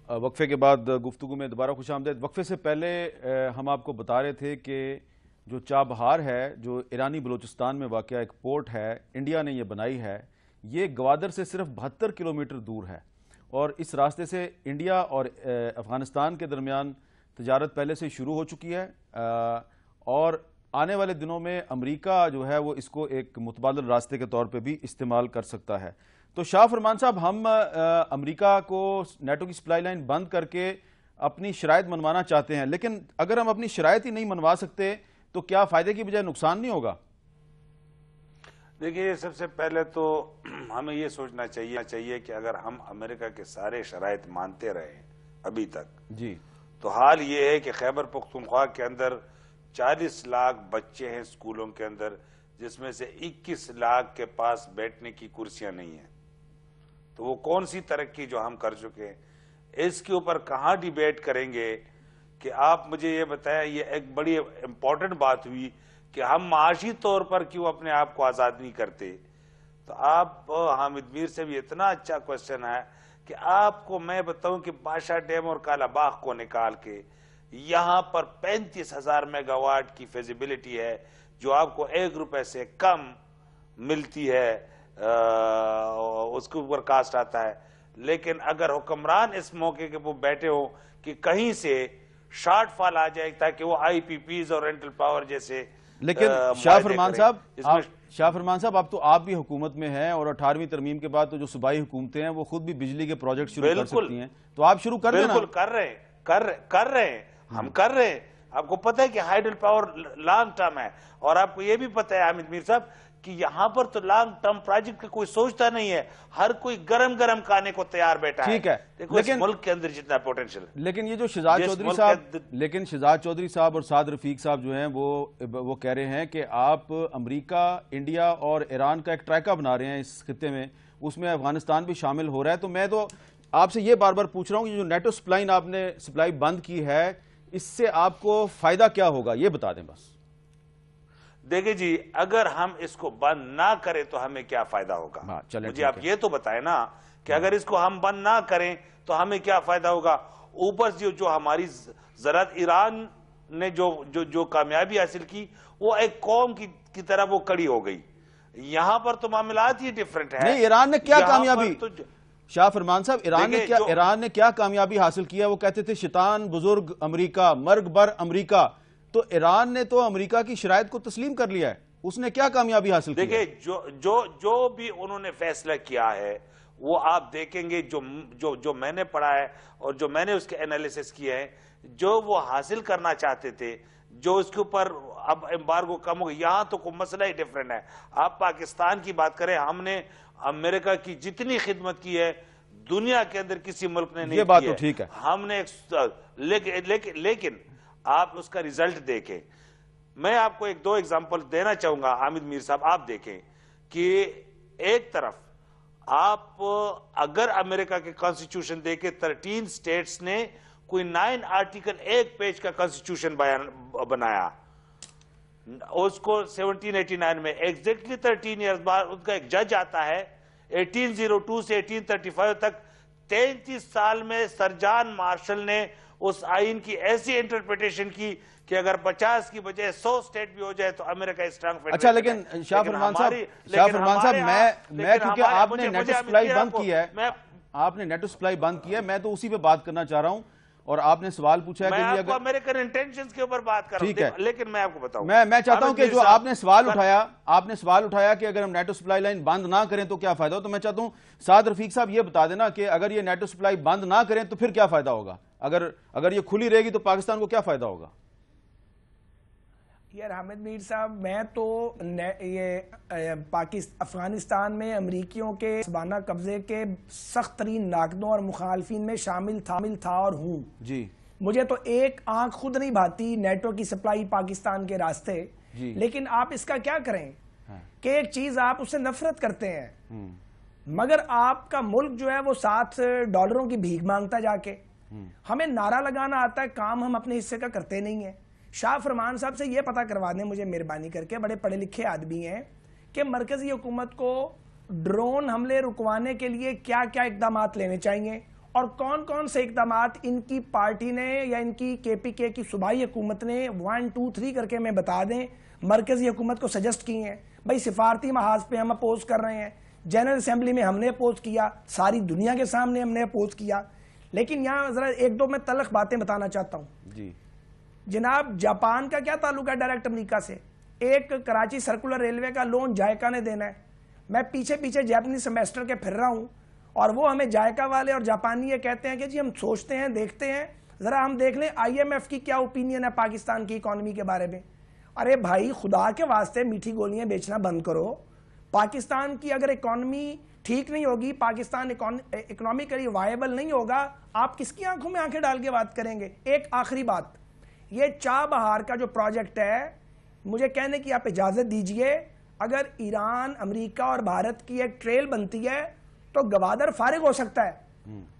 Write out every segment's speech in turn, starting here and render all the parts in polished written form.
وقفے کے بعد گفتگو میں دوبارہ خوش آمدید۔ وقفے سے پہلے ہم آپ کو بتا رہے تھے کہ جو چابہار ہے، جو ایرانی بلوچستان میں واقع ایک پورٹ ہے، انڈیا نے یہ بنائی ہے، یہ گوادر سے صرف 72 کلومیٹر دور ہے، اور اس راستے سے انڈیا اور افغانستان کے درمیان تجارت پہلے سے شروع ہو چکی ہے، اور آنے والے دنوں میں امریکہ جو ہے وہ اس کو ایک متبادل راستے کے طور پہ بھی استعمال کر سکتا ہے۔ تو شاہ فرمان صاحب، ہم امریکہ کو نیٹو کی سپلائی لائن بند کر کے اپنی شرائط منوانا چاہتے ہیں، لیکن اگر ہم اپنی شرائط ہی نہیں منوا سکتے تو کیا فائدے کی بجائے نقصان نہیں ہوگا؟ دیکھیے، سب سے پہلے تو ہمیں یہ سوچنا چاہیے کہ اگر ہم امریکہ کے سارے شرائط مانتے رہے ابھی تک جی، تو حال یہ ہے کہ خیبر پختونخوا کے اندر 40 لاکھ بچے ہیں اسکولوں کے اندر، جس میں سے 21 لاکھ کے پاس بیٹھنے کی کرسیاں نہیں ہیں۔ تو وہ کون سی ترقی جو ہم کر چکے ہیں، اس کے اوپر کہاں ڈیبیٹ کریں گے؟ کہ آپ مجھے یہ بتائیں، یہ ایک بڑی امپورٹنٹ بات ہوئی کہ ہم معاشی طور پر کیوں اپنے آپ کو آزاد نہیں کرتے۔ تو آپ حامد میر سے بھی اتنا اچھا کوشچن ہے کہ آپ کو میں بتاؤں کہ بادشاہ ڈیم اور کالا باغ کو نکال کے یہاں پر 35,000 میگا واٹ کی فیزیبلٹی ہے، جو آپ کو 1 روپے سے کم ملتی ہے، اس کے اوپر کاسٹ آتا ہے۔ لیکن اگر حکمران اس موقع کے وہ بیٹھے ہوں کہ کہیں سے شارٹ فال آ جائے تاکہ وہ آئی پی پیز اور رینٹل پاور جیسے، لیکن شاہ فرمان صاحب اب تو آپ بھی حکومت میں ہیں، اور 18ویں ترمیم کے بعد تو جو صوبائی حکومتیں ہیں وہ خود بھی بجلی کے پروجیکٹ شروع کر سکتی ہیں، تو آپ شروع کر دینا۔ بالکل کر رہے ہیں ہم کر رہے ہیں۔ آپ کو پتہ ہے کہ ہائیڈل پاور لانگ ٹرم ہے، اور آپ کو یہ بھی پتہ ہے حامد میر صاحب کہ یہاں پر تو لانگ ٹرم پروجیکٹ کا کوئی سوچتا نہیں ہے، ہر کوئی گرم کھانے کو تیار بیٹھا ہے۔ ٹھیک ہے، دیکھو اس ملک کے اندر جتنا پوٹینشل، لیکن یہ جو شہزاد چودھری صاحب اور سعد رفیق صاحب جو ہیں وہ کہہ رہے ہیں کہ آپ امریکہ، انڈیا اور ایران کا ایک ٹرائکا بنا رہے ہیں اس خطے میں، اس میں افغانستان بھی شامل ہو رہا ہے۔ تو میں تو آپ سے یہ بار بار پوچھ رہا ہوں کہ جو نیٹو آپ نے سپلائی بند کی ہے، اس سے آپ کو فائدہ کیا ہوگا، یہ بتا دیں بس۔ دیکھیں جی، اگر ہم اس کو بند نہ کریں تو ہمیں کیا فائدہ ہوگا؟ مجھے آپ یہ تو بتائیں نا کہ اگر اس کو ہم بند نہ کریں تو ہمیں کیا فائدہ ہوگا؟ اوپر سے جو ہماری زراعت، ایران نے جو کامیابی حاصل کی، وہ ایک قوم کی طرح وہ کڑی ہو گئی۔ یہاں پر تو معاملات ہی ڈیفرنٹ ہے۔ نہیں، ایران نے کیا کامیابی، شاہ فرمان صاحب، ایران نے کیا کامیابی حاصل کیا؟ وہ کہتے تھے شیطان بزرگ امریکہ، مرگ بر امریکہ، تو ایران نے تو امریکہ کی شرائط کو تسلیم کر لیا ہے، اس نے کیا کامیابی حاصل کی؟ دیکھیں، جو بھی انہوں نے فیصلہ کیا ہے وہ آپ دیکھیں گے، جو میں نے پڑھا ہے اور جو میں نے اس کے انالیسس کیے ہیں، جو وہ حاصل کرنا چاہتے تھے، جو اس کے اوپر اب ایمبارگو کم ہو گیا، یہاں تو کوئی مسئلہ ہی ڈیفرنٹ ہے۔ آپ پاکستان کی بات کریں، ہم نے امریکہ کی جتنی خدمت کی ہے دنیا کے اندر کسی ملک نے نہیں کی ہے۔ یہ بات تو ٹھیک ہے، ہم نے لیکن آپ اس کا ریزلٹ دیکھیں۔ میں آپ کو 2 ایگزامپل دینا چاہوں گا حامد میر صاحب، آپ دیکھیں کہ ایک طرف آپ اگر امریکہ کے کانسٹیٹیوشن دیکھیں، 13 سٹیٹس نے کوئی 9 آرٹیکل 1 پیج کا کانسٹیٹیوشن بنایا، اس کو 1789 میں ایگزیکٹلی 13 ایئرز بعد ان کا ایک جج آتا ہے، 1802 سے 1835 تک 33 سال میں سر جان مارشل نے اس آئین کی ایسی انٹرپریٹیشن کی کہ اگر 50 کی بجائے 100 سٹیٹ بھی ہو جائے تو امریکہ اسٹرانگ فیڈریشن ہے۔ اچھا، لیکن شاہ فرمان صاحب میں کیونکہ آپ نے نیٹو سپلائی بند کی ہے، میں تو اسی پہ بات کرنا چاہ رہا ہوں، اور آپ نے سوال پوچھا ہے کہ میں آپ کو امریکن انٹینشنز کے اوپر بات کر رہا ہوں، لیکن میں آپ کو بتاؤں، میں چاہتا ہوں کہ جو آپ نے سوال اٹھایا کہ اگر ہم نیٹو سپلائی لائن بند نہ کریں تو کیا فائدہ ہو، تو میں چاہتا ہوں سعد رفیق صاحب یہ بتا دینا کہ اگر یہ نیٹو سپلائی بند نہ کریں تو پھر کیا فائدہ ہوگا؟ اگر یہ کھلی رہے گی تو پاکستان کو کیا فائدہ ہوگا؟ یار حامد میر صاحب، میں تو یہ افغانستان میں امریکیوں کے سبانہ قبضے کے سخت ترین ناقدوں اور مخالفین میں شامل تھا اور ہوں جی۔ مجھے تو ایک آنکھ خود نہیں بھاتی نیٹو کی سپلائی پاکستان کے راستے، لیکن آپ اس کا کیا کریں کہ ایک چیز آپ اس سے نفرت کرتے ہیں، مگر آپ کا ملک جو ہے وہ $7 کی بھیک مانگتا جا کے، ہمیں نعرہ لگانا آتا ہے، کام ہم اپنے حصے کا کرتے نہیں ہیں۔ شاہ فرمان صاحب سے یہ پتہ کروا دیں مجھے مہربانی کر کے، بڑے پڑھے لکھے آدمی ہیں، کہ مرکزی حکومت کو ڈرون حملے رکوانے کے لیے کیا کیا اقدامات لینے چاہیے اور کون کون سے اقدامات ان کی پارٹی نے یا ان کی KPK کی صوبائی حکومت نے 1 2 3 کر کے میں بتا دیں مرکزی حکومت کو سجسٹ کی ہیں. بھائی سفارتی محاذ پہ ہم اپوز کر رہے ہیں, جنرل اسمبلی میں ہم نے اپوز کیا, ساری دنیا کے سامنے ہم نے اپوز کیا, لیکن یہاں ذرا ایک دو میں تلخ باتیں بتانا چاہتا ہوں. جی جناب جاپان کا کیا تعلق ہے ڈائریکٹ امریکہ سے؟ ایک کراچی سرکولر ریلوے کا لون جائکا نے دینا ہے. میں پیچھے پیچھے جاپنی سیمیسٹر کے پھر رہا ہوں اور وہ ہمیں جائکا والے اور جاپانی یہ کہتے ہیں کہ جی ہم سوچتے ہیں, دیکھتے ہیں, ذرا ہم دیکھ لیں IMF کی کیا اوپینین ہے پاکستان کی اکانومی کے بارے میں. ارے بھائی خدا کے واسطے میٹھی گولیاں بیچنا بند کرو. پاکستان کی اگر اکانومی ٹھیک نہیں ہوگی, پاکستان اکنامکلی وائبل نہیں ہوگا, آپ کس کی آنکھوں میں آنکھیں ڈال کے بات کریں گے؟ ایک آخری بات, یہ چابہار کا جو پروجیکٹ ہے, مجھے کہنے کی آپ اجازت دیجئے, اگر ایران, امریکہ اور بھارت کی ایک ٹریل بنتی ہے تو گوادر فارغ ہو سکتا ہے,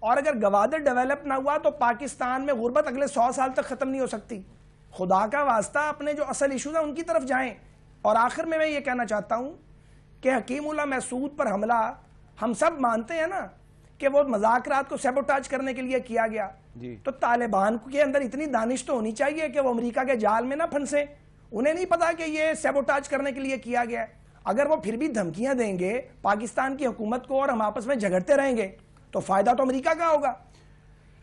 اور اگر گوادر ڈیولپ نہ ہوا تو پاکستان میں غربت اگلے 100 سال تک ختم نہیں ہو سکتی. خدا کا واسطہ اپنے جو اصل ایشوز ہیں ان کی طرف جائیں. اور آخر میں یہ کہنا چاہتا ہوں کہ حکیم اللہ محسود پر حملہ ہم سب مانتے ہیں نا کہ وہ مذاکرات کو سیبوٹاج کرنے کے لیے کیا گیا, تو طالبان کے اندر اتنی دانش تو ہونی چاہیے کہ وہ امریکہ کے جال میں نہ پھنسے. انہیں نہیں پتا کہ یہ سیبوٹاج کرنے کے لیے کیا گیا ہے. اگر وہ پھر بھی دھمکیاں دیں گے پاکستان کی حکومت کو اور ہم آپس میں جھگڑتے رہیں گے تو فائدہ تو امریکہ کا ہوگا.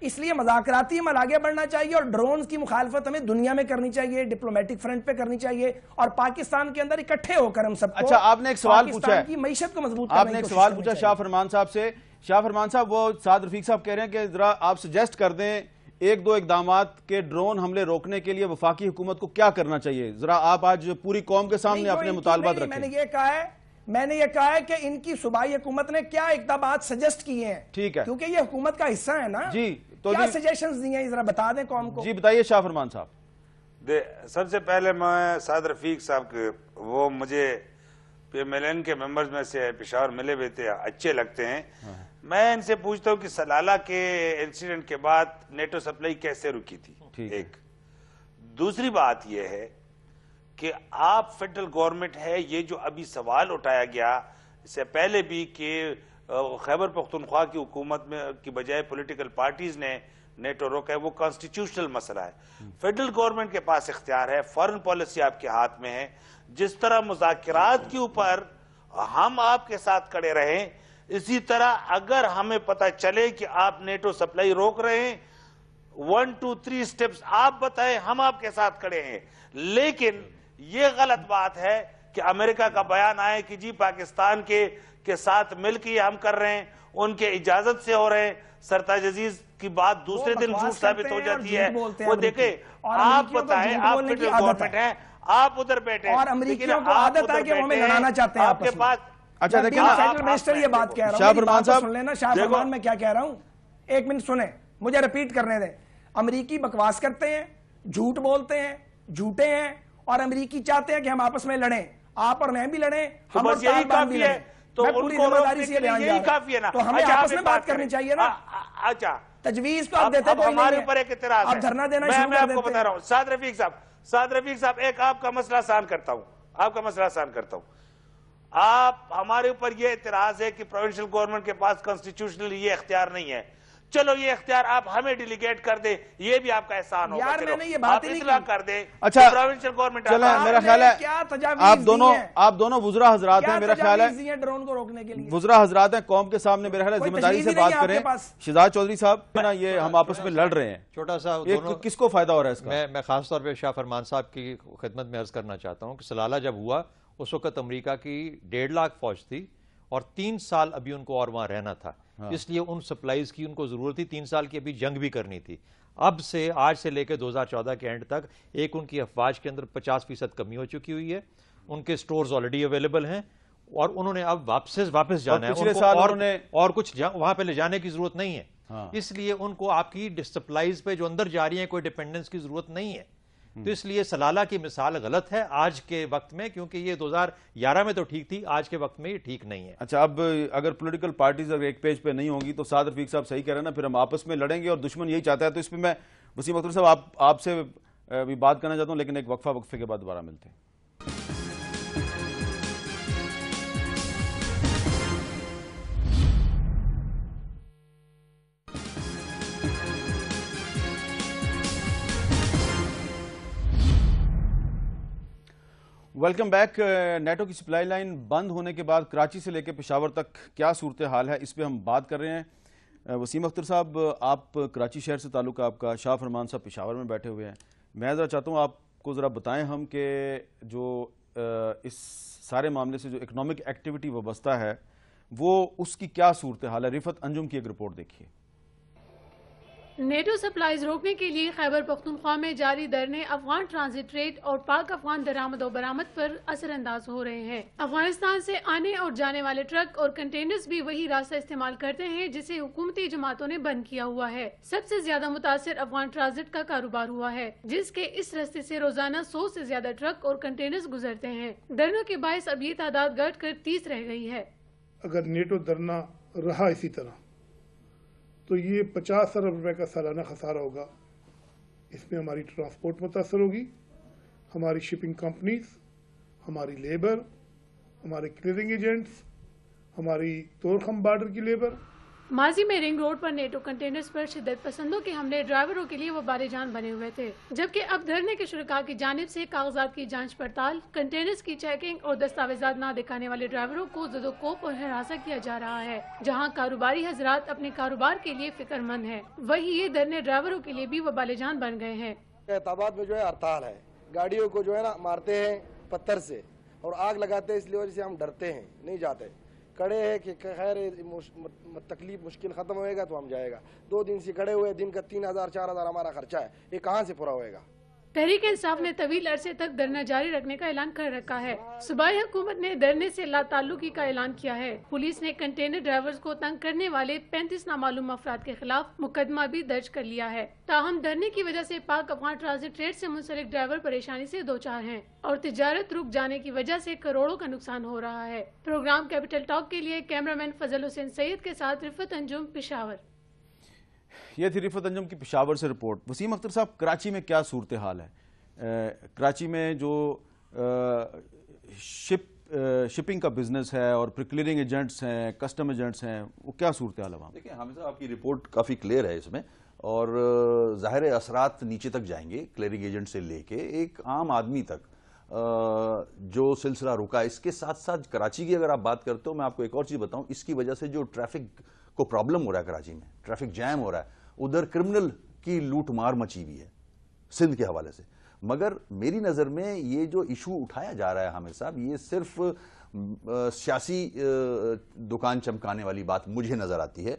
اس لیے مذاکراتی عمل آگے بڑھنا چاہیے اور ڈرونز کی مخالفت ہمیں دنیا میں کرنی چاہیے, ڈپلومیٹک فرنٹ پہ کرنی چاہیے, اور پاکستان کے اندر اکٹھے ہو کر ہم سب کو اچھا آپ نے ایک سوال پوچھا ہے, پاکستان کی معیشت کو مضبوط آپ کرنے نے کی ایک کوشش سوال کرنی پوچھا چاہیے. شاہ فرمان صاحب سے. شاہ فرمان صاحب, وہ سعد رفیق صاحب کہہ رہے ہیں کہ ذرا آپ سجیسٹ کر دیں ایک دو اقدامات کے ڈرون حملے روکنے کے لیے وفاقی حکومت کو کیا کرنا چاہیے. ذرا آپ آج پوری قوم کے سامنے اپنے مطالبات رکھیں. میں نے یہ کہا ہے کہ ان کی صوبائی حکومت نے کیا اقدامات سجیسٹ کیے ہیں, ٹھیک ہے, کیونکہ یہ حکومت کا حصہ ہے نا. جی تو کیا سجیشنز دیے ہیں ذرا بتا دیں قوم کو. جی بتائیے شاہ فرمان صاحب. سب سے پہلے میں سعد رفیق صاحب کے وہ مجھے PMLN کے ممبرز میں سے پشاور ملے ہوئے تھے, اچھے لگتے ہیں. میں ان سے پوچھتا ہوں کہ سلالہ کے انسیڈنٹ کے بعد نیٹو سپلائی کیسے رکی تھی. ایک دوسری بات یہ ہے کہ آپ فیڈرل گورنمنٹ ہے, یہ جو ابھی سوال اٹھایا گیا اس سے پہلے بھی کہ خیبر پختونخوا کی حکومت میں کی بجائے پولیٹیکل پارٹیز نے نیٹو روکا ہے, وہ کانسٹیٹیوشنل مسئلہ ہے. فیڈرل گورنمنٹ کے پاس اختیار ہے, فارن پالیسی آپ کے ہاتھ میں ہے. جس طرح مذاکرات کے اوپر ہم آپ کے ساتھ کھڑے رہیں, اسی طرح اگر ہمیں پتہ چلے کہ آپ نیٹو سپلائی روک رہے ہیں, 1 2 3 سٹیپس آپ بتائیں, ہم آپ کے ساتھ کھڑے ہیں. لیکن یہ غلط بات ہے کہ امریکہ کا بیان آئے کہ جی پاکستان کے ساتھ مل کے ہم کر رہے ہیں, ان کے اجازت سے ہو رہے ہیں. سرتاج عزیز کی بات دوسرے دن جھوٹ ثابت ہو جاتی ہے. وہ دیکھیں, آپ بتائیں, آپ فیڈرل گورنمنٹ ہیں, آپ ادھر بیٹھے, اور امریکیوں کو عادت ہے کہ وہ ہمیں لڑانا چاہتے ہیں آپ کے پاس. اچھا دیکھیں فیڈرل منسٹر یہ بات کہہ رہا ہوں, شاہ فرمان صاحب سن لینا. شاہ فرمان میں کیا کہہ رہا ہوں, ایک منٹ سنیں, مجھے ریپیٹ کرنے دیں. امریکی بکواس کرتے ہیں, جھوٹ بولتے ہیں, جھوٹے ہیں, اور امریکی چاہتے ہیں کہ ہم آپس میں لڑیں, آپ اور میں بھی لڑیں, ہم اور طالبان بھی لڑیں. میں پوری ذمہ داری سے بیان جا رہا ہوں, تو ہمیں آپس میں بات کرنی چاہیے نا. اچھا تجویز تو آپ دیتے کوئی نہیں ہے, ہمارے اوپر ایک اعتراض ہے, آپ دھرنا دینا شروع میں کر آپ کو دیتے بتا رہا ہوں. سعد رفیق صاحب ایک آپ کا مسئلہ آسان کرتا ہوں, آپ ہمارے اوپر یہ اعتراض ہے کہ پروونشل گورنمنٹ کے پاس کانسٹیٹیوشنل یہ اختیار نہیں ہے. چلو یہ اختیار آپ ہمیں ڈیلیگیٹ کر دیں, یہ بھی آپ کا احسان ہوگا. یار میں نے یہ بات نہیں اطلاع کر دیں. اچھا پروونشل گورنمنٹ چلیں, میرا خیال ہے آپ دونوں وزراء حضرات ہیں, میرا خیال ہے ڈرون کو روکنے کے لیے وزراء حضرات ہیں قوم کے سامنے, میرا خیال ہے ذمہ داری سے بات کریں. شہزاد چودھری صاحب نا, یہ ہم آپس میں لڑ رہے ہیں, چھوٹا سا کس کو فائدہ ہو رہا ہے اس کا؟ میں خاص طور پہ شاہ فرمان صاحب کی خدمت میں عرض کرنا چاہتا ہوں کہ سلالہ جب ہوا اس وقت امریکہ کی 1.5 لاکھ فوج تھی اور 3 سال ابھی ان کو اور وہاں رہنا تھا, اس لیے ان سپلائیز کی ان کو ضرورت تھی. 3 سال کی ابھی جنگ بھی کرنی تھی. اب سے آج سے لے کے 2014 کے اینڈ تک ایک ان کی افواج کے اندر 50% کمی ہو چکی ہوئی ہے, ان کے سٹورز آلریڈی اویلیبل ہیں, اور انہوں نے اب واپس جانا ہے, اور کچھ وہاں پہ لے جانے کی ضرورت نہیں ہے. اس لیے ان کو آپ کی سپلائیز پہ جو اندر جا رہی ہیں کوئی ڈیپینڈنس کی ضرورت نہیں ہے. تو اس لیے سلالہ کی مثال غلط ہے آج کے وقت میں, کیونکہ یہ 2011 میں تو ٹھیک تھی, آج کے وقت میں یہ ٹھیک نہیں ہے. اچھا, اب اگر پولیٹیکل پارٹیز اگر ایک پیج پہ نہیں ہوں گی تو سعد رفیق صاحب صحیح کہہ رہے ہیں نا, پھر ہم آپس میں لڑیں گے اور دشمن یہی چاہتا ہے. تو اس پہ میں وسیم اختر صاحب آپ سے بھی بات کرنا چاہتا ہوں, لیکن ایک وقفے کے بعد دوبارہ ملتے ہیں. Welcome back. نیٹو کی سپلائی لائن بند ہونے کے بعد کراچی سے لے کے پشاور تک کیا صورتحال ہے، اس پہ ہم بات کر رہے ہیں. وسیم اختر صاحب، آپ کراچی شہر سے تعلق ہے آپ کا، شاہ فرمان صاحب پشاور میں بیٹھے ہوئے ہیں. میں ذرا چاہتا ہوں آپ کو ذرا بتائیں ہم کہ جو اس سارے معاملے سے جو اکنامک ایکٹیویٹی وابستہ ہے وہ اس کی کیا صورتحال ہے. رفت انجم کی ایک رپورٹ دیکھیے. نیٹو سپلائیز روکنے کے لیے خیبر پختونخوا میں جاری دھرنے افغان ٹرانزٹ ریٹ اور پاک افغان درآمد و برآمد پر اثر انداز ہو رہے ہیں. افغانستان سے آنے اور جانے والے ٹرک اور کنٹینرز بھی وہی راستہ استعمال کرتے ہیں جسے حکومتی جماعتوں نے بند کیا ہوا ہے. سب سے زیادہ متاثر افغان ٹرانزٹ کا کاروبار ہوا ہے، جس کے اس راستے سے روزانہ 100 سے زیادہ ٹرک اور کنٹینرز گزرتے ہیں. دھرنوں کے باعث اب یہ تعداد گھٹ کر 30 رہ گئی ہے. اگر نیٹو دھرنا رہا اسی طرح تو یہ 50 ارب روپے کا سالانہ خسارہ ہوگا. اس میں ہماری ٹرانسپورٹ متاثر ہوگی، ہماری شپنگ کمپنیز، ہماری لیبر، ہمارے کلیئرنگ ایجنٹس، ہماری طورخم بارڈر کی لیبر. ماضی میں رنگ روڈ پر نیٹو کنٹینرز پر شدت پسندوں کے حملے ڈرائیوروں کے لیے وبال جان بنے ہوئے تھے، جبکہ اب دھرنے کے شرکاء کی جانب سے کاغذات کی جانچ پڑتال، کنٹینرز کی چیکنگ اور دستاویزات نہ دکھانے والے ڈرائیوروں کو زد و کوب اور ہراساں کیا جا رہا ہے. جہاں کاروباری حضرات اپنے کاروبار کے لیے فکر مند ہیں، وہی یہ دھرنے ڈرائیوروں کے لیے بھی وبال جان بن گئے ہیں. احتاباد میں جو ہے ہڑتال ہے، گاڑیوں کو جو ہے نا مارتے ہیں پتھر سے اور آگ لگاتے ہیں، اس لیے وجہ سے ہم ڈرتے ہیں، نہیں جاتے. کڑے ہیں کہ خیر تکلیف مشکل ختم ہوئے گا تو ہم جائے گا. 2 دن سے کھڑے ہوئے، دن کا 3000 4000 ہمارا خرچہ ہے، یہ کہاں سے پورا ہوئے گا. تحریک انصاف نے طویل عرصے تک دھرنا جاری رکھنے کا اعلان کر رکھا ہے. صوبائی حکومت نے دھرنے سے لا تعلقی کا اعلان کیا ہے. پولیس نے کنٹینر ڈرائیورز کو تنگ کرنے والے 35 نامعلوم افراد کے خلاف مقدمہ بھی درج کر لیا ہے. تاہم دھرنے کی وجہ سے پاک افغان ٹرانزٹ ریٹ سے منسلک ڈرائیور پریشانی سے دوچار ہیں اور تجارت رک جانے کی وجہ سے کروڑوں کا نقصان ہو رہا ہے. پروگرام کیپٹل ٹاک کے لیے کیمرامین فضل حسین سید کے ساتھ رفت انجم، پشاور. یہ تھی رفت انجم کی پشاور سے رپورٹ. وسیم اختر صاحب، کراچی میں کیا صورتحال ہے؟ کراچی میں جو شپنگ کا بزنس ہے اور کلیئرنگ ایجنٹس ہیں، کسٹم ایجنٹس ہیں، وہ کیا صورتحال ہے وہاں؟ دیکھیں حامد صاحب، آپ کی رپورٹ کافی کلیئر ہے اس میں، اور ظاہر اثرات نیچے تک جائیں گے، کلیئرنگ ایجنٹ سے لے کے ایک عام آدمی تک جو سلسلہ رکا. اس کے ساتھ ساتھ کراچی کی اگر آپ بات کرتے ہو، میں آپ کو ایک اور چیز بتاؤں، اس کی وجہ سے جو ٹریفک کو پرابلم ہو رہا ہے کراچی میں، ٹریفک جیم ہو رہا ہے، ادھر کرمنل کی لوٹ مار مچی ہوئی ہے سندھ کے حوالے سے. مگر میری نظر میں یہ جو ایشو اٹھایا جا رہا ہے حامد صاحب، یہ صرف سیاسی دکان چمکانے والی بات مجھے نظر آتی ہے،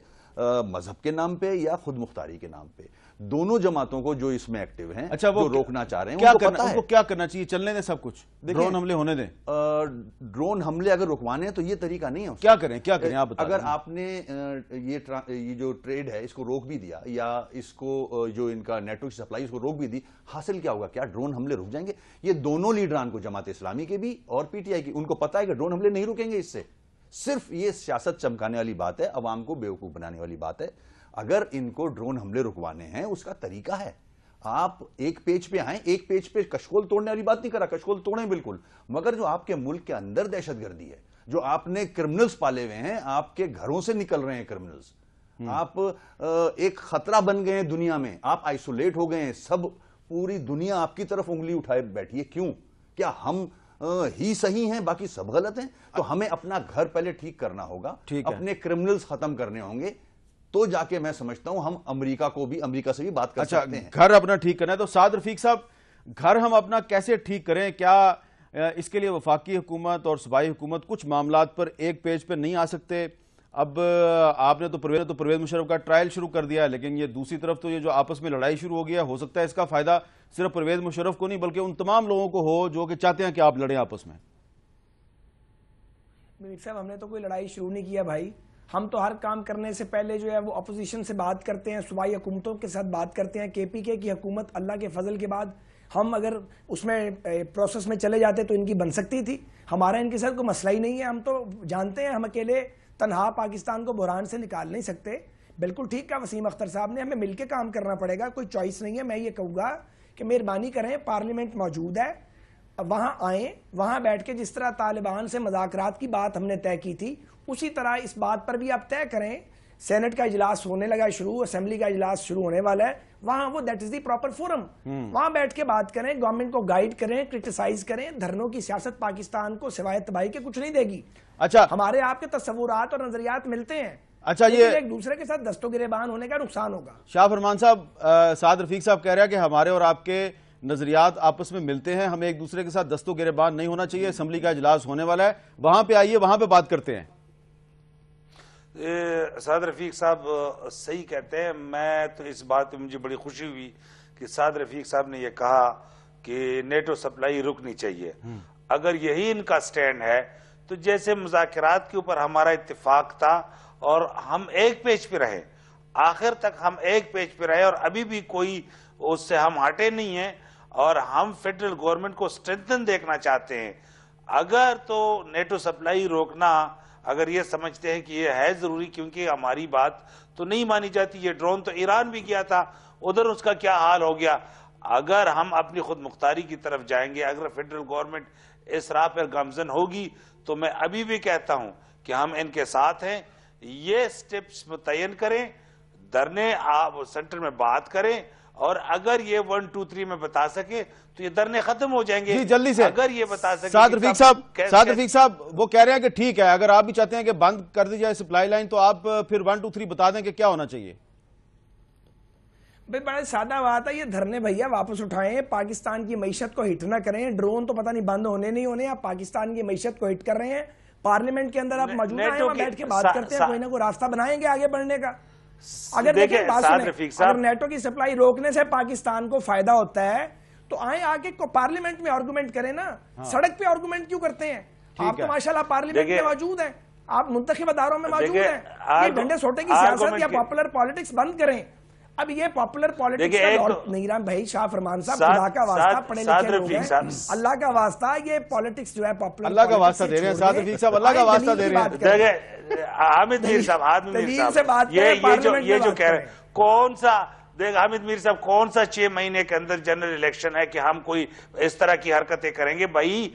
مذہب کے نام پہ یا خود مختاری کے نام پہ. دونوں جماعتوں کو جو اس میں ایکٹیو ہیں، اچھا، وہ جو روکنا چاہ رہے ہیں، ان کو کیا کرنا چاہیے؟ چلنے دیں سب کچھ، ڈرون حملے ہونے دیں. ڈرون حملے اگر رکوانے ہیں تو یہ طریقہ نہیں ہے. کیا کریں آپ بتائیں. اگر آپ نے یہ جو ٹریڈ ہے اس کو روک بھی دیا، یا اس کو جو ان کا نیٹو کی سپلائی اس کو روک بھی دی، حاصل کیا ہوگا؟ کیا ڈرون حملے رک جائیں گے؟ یہ دونوں لیڈران کو، جماعت اسلامی کے بھی اور پی ٹی آئی کی، ان کو پتا ہے کہ ڈرون حملے نہیں رکیں گے. اس سے صرف یہ سیاست چمکانے والی بات ہے، عوام کو بیوقوف بنانے والی بات ہے. اگر ان کو ڈرون حملے رکوانے ہیں، اس کا طریقہ ہے. آپ ایک پیج پہ آئیں، ایک پیج پہ کشکول توڑنے والی بات نہیں کر رہا، کشکول توڑیں بالکل، مگر جو آپ کے ملک کے اندر دہشت گردی ہے، جو آپ نے کرمنلز پالے ہوئے ہیں، آپ کے گھروں سے نکل رہے ہیں کرمنلز، آپ ایک خطرہ بن گئے ہیں دنیا میں، آپ آئسولیٹ ہو گئے ہیں، سب پوری دنیا آپ کی طرف انگلی اٹھائے بیٹھی ہے. کیوں؟ کیا ہم ہی صحیح ہیں، باقی سب غلط ہیں؟ تو ہمیں اپنا گھر پہلے ٹھیک کرنا ہوگا، اپنے کرمنلز ختم کرنے ہوں گے، تو جا کے میں سمجھتا ہوں ہم امریکہ سے بھی بات کر سکتے ہیں. گھر اپنا ٹھیک کرنا ہے تو سعد رفیق صاحب، گھر ہم اپنا کیسے ٹھیک کریں؟ کیا اس کے لیے وفاقی حکومت اور صوبائی حکومت کچھ معاملات پر ایک پیج پہ نہیں آ سکتے؟ اب آپ نے تو پرویز مشرف کا ٹرائل شروع کر دیا ہے، لیکن یہ دوسری طرف تو یہ جو آپس میں لڑائی شروع ہو گیا، ہو سکتا ہے اس کا فائدہ صرف پرویز مشرف کو نہیں بلکہ ان تمام لوگوں کو ہو جو کہ چاہتے ہیں کہ آپ لڑیں آپس میں. منیر صاحب، ہم نے تو کوئی لڑائی شروع نہیں کیا بھائی. ہم تو ہر کام کرنے سے پہلے جو ہے وہ اپوزیشن سے بات کرتے ہیں، صوبائی حکومتوں کے ساتھ بات کرتے ہیں. کے پی کے کی حکومت اللہ کے فضل کے بعد ہم اگر اس میں پروسیس میں چلے جاتے تو ان کی بن سکتی تھی. ہمارا ان کے ساتھ کوئی مسئلہ ہی نہیں ہے. ہم تو جانتے ہیں ہم اکیلے تنہا پاکستان کو بحران سے نکال نہیں سکتے. بالکل ٹھیک کہا وسیم اختر صاحب نے، ہمیں مل کے کام کرنا پڑے گا، کوئی چوائس نہیں ہے. میں یہ کہوں گا کہ مہربانی کریں، پارلیمنٹ موجود ہے، وہاں آئیں، وہاں بیٹھ کے جس طرح طالبان سے مذاکرات کی بات ہم نے طے کی تھی، اسی طرح اس بات پر بھی آپ طے کریں سینٹ کا اجلاس ہونے لگا شروع, اسمبلی کا اجلاس شروع ہونے والا ہے, وہاں وہ that is the proper forum, وہاں بیٹھ کے بات کریں, گورنمنٹ کو گائیڈ کریں, کرٹیسائز کریں. دھرنوں کی سیاست پاکستان کو سوائے تباہی کے کچھ نہیں دے گی. اچھا, ہمارے آپ کے تصورات اور نظریات ملتے ہیں, اچھا, یہ ایک دوسرے کے ساتھ دستوں گریبان ہونے کا نقصان ہوگا. شاہ فرمان صاحب, سعد رفیق صاحب کہہ رہے ہیں کہ ہمارے اور آپ کے نظریات آپس میں ملتے ہیں, ہمیں ایک دوسرے کے ساتھ دستوں گریبان نہیں ہونا چاہیے. اسمبلی کا اجلاس ہونے والا ہے, وہاں پہ آئیے, وہاں پہ بات کرتے ہیں. سعد رفیق صاحب صحیح کہتے ہیں. میں تو اس بات پہ مجھے بڑی خوشی ہوئی کہ سعد رفیق صاحب نے یہ کہا کہ نیٹو سپلائی رکنی چاہیے. اگر یہی ان کا سٹینڈ ہے تو جیسے مذاکرات کے اوپر ہمارا اتفاق تھا اور ہم ایک پیج پہ رہے, آخر تک ہم ایک پیج پہ رہے, اور ابھی بھی کوئی اس سے ہم ہٹے نہیں ہیں, اور ہم فیڈرل گورنمنٹ کو سٹرینتھن دیکھنا چاہتے ہیں. اگر تو نیٹو سپلائی روکنا, اگر یہ سمجھتے ہیں کہ یہ ہے ضروری, کیونکہ ہماری بات تو نہیں مانی جاتی. یہ ڈرون تو ایران بھی گیا تھا, ادھر اس کا کیا حال ہو گیا. اگر ہم اپنی خود مختاری کی طرف جائیں گے, اگر فیڈرل گورنمنٹ اس راہ پر گامزن ہوگی, تو میں ابھی بھی کہتا ہوں کہ ہم ان کے ساتھ ہیں. یہ سٹیپس متعین کریں, دھرنے آپ سینٹر میں بات کریں, اور اگر یہ 1 2 3 میں بتا سکے تو یہ دھرنے ختم ہو جائیں گے. جی جلدی سے اگر یہ بتا سکے. سعد رفیق صاحب وہ کہہ رہے ہیں کہ ٹھیک ہے, اگر آپ بھی چاہتے ہیں کہ بند کر دی جائے سپلائی لائن, تو آپ پھر 1 2 3 بتا دیں کہ کیا ہونا چاہیے. بھئی بڑا سادہ بات ہے, یہ دھرنے بھیا واپس اٹھائیں, پاکستان کی معیشت کو ہٹ نہ کریں. ڈرون تو پتہ نہیں بند ہونے نہیں ہونے, آپ پاکستان کی معیشت کو ہٹ کر رہے ہیں. پارلیمنٹ کے اندر آپ موجود ہیں, وہاں بیٹھ کے بات کرتے ہیں, کوئی نہ کوئی راستہ بنائیں گے آگے بڑھنے کا. اگر دیکھیں بات سنیں, اگر نیٹو کی سپلائی روکنے سے پاکستان کو فائدہ ہوتا ہے تو آئیں آگے پارلیمنٹ میں آرگومنٹ کریں نا. سڑک پہ آرگومنٹ کیوں کرتے ہیں؟ آپ تو ماشاءاللہ پارلیمنٹ میں موجود ہیں, آپ منتخب اداروں میں موجود ہیں. یہ ڈنڈے سوٹے کی سیاست یا پاپولر پالیٹکس بند کریں. اب یہ پاپولر پالیٹکس کا دور نہیں رہا بھائی. شاہ فرمان صاحب, خدا کا واسطہ, پڑھے لکھے لوگ ہیں, اللہ کا واسطہ, یہ پالیٹکس جو ہے پاپولر, اللہ کا واسطہ دے رہے ہیں سعد رفیق صاحب, اللہ کا واسطہ دے رہے ہیں. حامد میر صاحب, یہ جو کہہ رہے ہیں, کون سا دیکھ حامد میر صاحب, کون سا 6 مہینے کے اندر جنرل الیکشن ہے کہ ہم کوئی اس طرح کی حرکتیں کریں گے بھائی.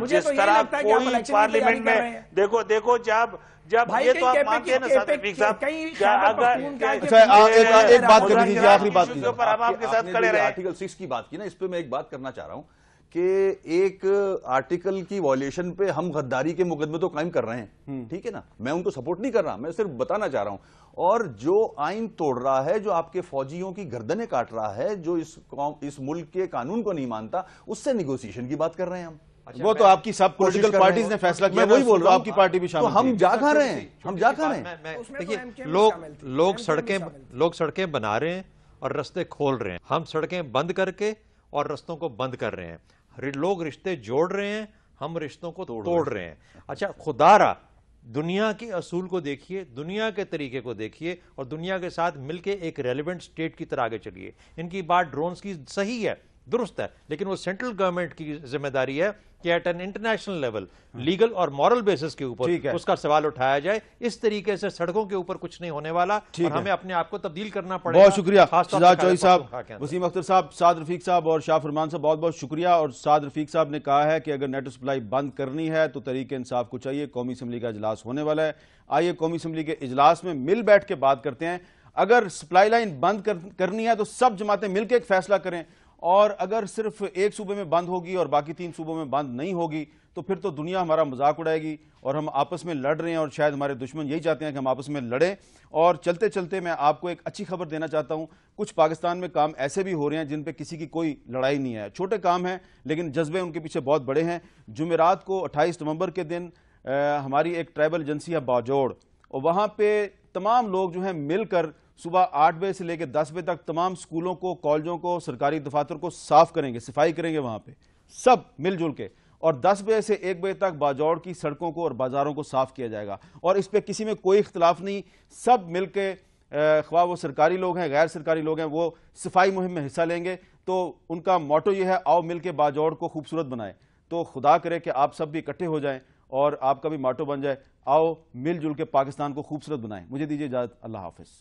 جس طرح کوئی پارلیمنٹ میں دیکھو جب یہ تو آپ مانتے ہیں نا سعد رفیق صاحب, ایک بات کر دیجیے, آخری بات کیجیے. ہم آپ کے ساتھ کھڑے رہے. آرٹیکل 6 کی بات کی نا, اس پہ میں ایک بات کرنا چاہ رہا ہوں کہ ایک آرٹیکل کی وائلیشن پہ ہم غداری کے مقدمے تو قائم کر رہے ہیں, ٹھیک ہے نا, میں ان کو سپورٹ نہیں کر رہا, میں صرف بتانا چاہ رہا ہوں. اور جو آئین توڑ رہا ہے, جو آپ کے فوجیوں کی گردنیں کاٹ رہا ہے, جو اس ملک کے قانون کو نہیں مانتا, اس سے نیگوسیشن کی بات کر رہے ہیں ہم. وہ تو آپ کی سب پولیٹیکل پارٹیز نے فیصلہ کیا, وہی بول رہا ہوں, آپ کی پارٹی بھی شامل تو ہم جا کھا رہے ہیں, ہم جا کھا رہے ہیں. دیکھیے, لوگ سڑکیں بنا رہے ہیں اور رستے کھول رہے ہیں, ہم سڑکیں بند کر کے اور رستوں کو بند کر رہے ہیں. لوگ رشتے جوڑ رہے ہیں, ہم رشتوں کو توڑ رہے ہیں. اچھا خدا را, دنیا کے اصول کو دیکھیے, دنیا کے طریقے کو دیکھیے, اور دنیا کے ساتھ مل کے ایک ریلیونٹ سٹیٹ کی طرح آگے چلیے. ان کی بات ڈرونز کی صحیح ہے, درست ہے, لیکن وہ سینٹرل گورنمنٹ کی ذمہ داری ہے کہ at an international level legal اور مورل بیسس کے اوپر اس کا سوال اٹھایا جائے. اس طریقے سے سڑکوں کے اوپر کچھ نہیں ہونے والا, اور ہمیں اپنے آپ کو تبدیل کرنا پڑے گا. بہت شکریہ شہزاد چوہدری صاحب, وسیم اختر صاحب, سعد رفیق صاحب اور شاہ فرمان صاحب, بہت بہت شکریہ. اور سعد رفیق صاحب نے کہا ہے کہ اگر نیٹو سپلائی بند کرنی ہے تو تحریک انصاف کو چاہیے, قومی اسمبلی کا اجلاس ہونے والا ہے, آئیے قومی اسمبلی کے اجلاس میں مل بیٹھ کے بات کرتے ہیں. اگر سپلائی لائن بند کرنی ہے تو سب جماعتیں مل کے ایک فیصلہ کریں, اور اگر صرف ایک صوبے میں بند ہوگی اور باقی 3 صوبوں میں بند نہیں ہوگی تو پھر تو دنیا ہمارا مذاق اڑائے گی, اور ہم آپس میں لڑ رہے ہیں, اور شاید ہمارے دشمن یہی چاہتے ہیں کہ ہم آپس میں لڑیں. اور چلتے چلتے میں آپ کو ایک اچھی خبر دینا چاہتا ہوں, کچھ پاکستان میں کام ایسے بھی ہو رہے ہیں جن پہ کسی کی کوئی لڑائی نہیں ہے, چھوٹے کام ہیں لیکن جذبے ان کے پیچھے بہت بڑے ہیں. جمعرات کو 28 نومبر کے دن ہماری ایک ٹرائبل ایجنسی ہے باجوڑ, اور وہاں پہ تمام لوگ جو ہیں مل کر صبح 8 بجے سے لے کے 10 بجے تک تمام سکولوں کو, کالجوں کو, سرکاری دفاتر کو صاف کریں گے, صفائی کریں گے وہاں پہ سب مل جل کے, اور 10 بجے سے 1 بجے تک باجوڑ کی سڑکوں کو اور بازاروں کو صاف کیا جائے گا. اور اس پہ کسی میں کوئی اختلاف نہیں, سب مل کے, خواہ وہ سرکاری لوگ ہیں غیر سرکاری لوگ ہیں, وہ صفائی مہم میں حصہ لیں گے. تو ان کا موٹو یہ ہے, آؤ مل کے باجوڑ کو خوبصورت بنائیں. تو خدا کرے کہ آپ سب بھی اکٹھے ہو جائیں اور آپ کا بھی موٹو بن جائے, آؤ مل جل کے پاکستان کو خوبصورت بنائیں. مجھے دیجیے اجازت, اللہ حافظ.